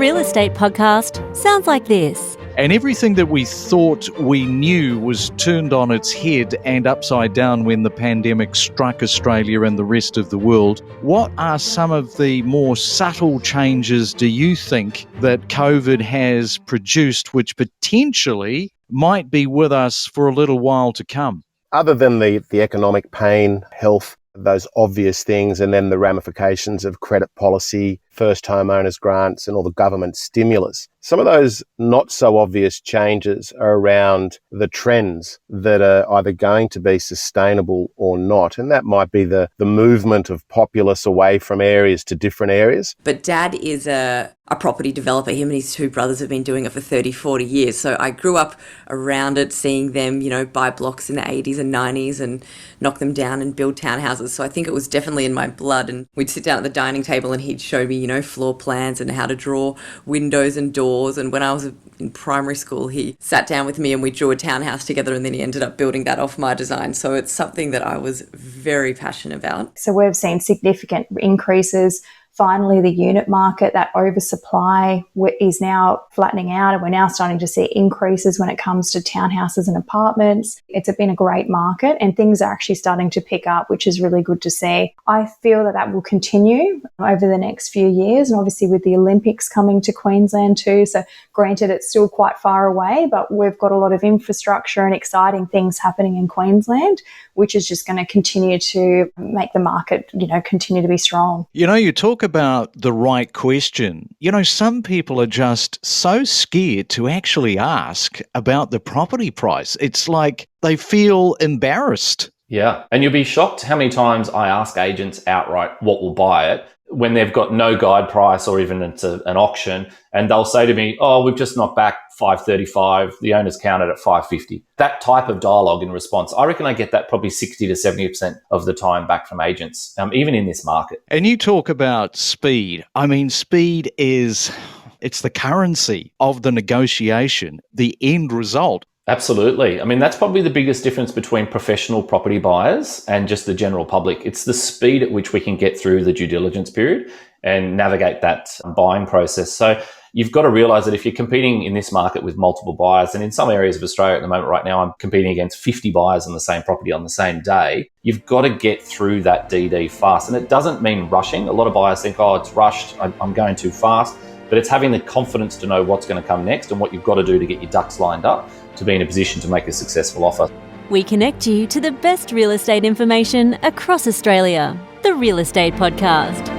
Real Estate Podcast sounds like this. And everything that we thought we knew was turned on its head and upside down when the pandemic struck Australia and the rest of the world. What are some of the more subtle changes, do you think, that COVID has produced which potentially might be with us for a little while to come? Other than the economic pain, health, those obvious things, and then the ramifications of credit policy, first homeowners grants and all the government stimulus. Some of those not so obvious changes are around the trends that are either going to be sustainable or not. And that might be the movement of populace away from areas to different areas. But Dad is a property developer. Him and his two brothers have been doing it for 30, 40 years. So I grew up around it, seeing them, buy blocks in the 80s and 90s and knock them down and build townhouses. So I think it was definitely in my blood. And we'd sit down at the dining table and he'd show me, floor plans and how to draw windows and doors. And when I was in primary school, he sat down with me and we drew a townhouse together, and then he ended up building that off my design. So it's something that I was very passionate about. So we've seen significant increases. Finally, the unit market, that oversupply is now flattening out, and we're now starting to see increases when it comes to townhouses and apartments. It's been a great market, and things are actually starting to pick up, which is really good to see. I feel that will continue over the next few years, and obviously with the Olympics coming to Queensland too. So granted, it's still quite far away, but we've got a lot of infrastructure and exciting things happening in Queensland, which is just going to continue to make the market, continue to be strong. You talk about the right question. Some people are just so scared to actually ask about the property price. It's like they feel embarrassed. Yeah, and you'll be shocked how many times I ask agents outright what will buy it when they've got no guide price or even it's an auction, and they'll say to me, "Oh, we've just knocked back 535, the owner's counted at 550. That type of dialogue in response, I reckon I get that probably 60 to 70% of the time back from agents, even in this market. And you talk about speed. Speed it's the currency of the negotiation, the end result. Absolutely. That's probably the biggest difference between professional property buyers and just the general public. It's the speed at which we can get through the due diligence period and navigate that buying process. So you've got to realise that if you're competing in this market with multiple buyers, and in some areas of Australia at the moment right now, I'm competing against 50 buyers on the same property on the same day, you've got to get through that DD fast. And it doesn't mean rushing. A lot of buyers think, it's rushed, I'm going too fast. But it's having the confidence to know what's going to come next and what you've got to do to get your ducks lined up to be in a position to make a successful offer. We connect you to the best real estate information across Australia. The Real Estate Podcast.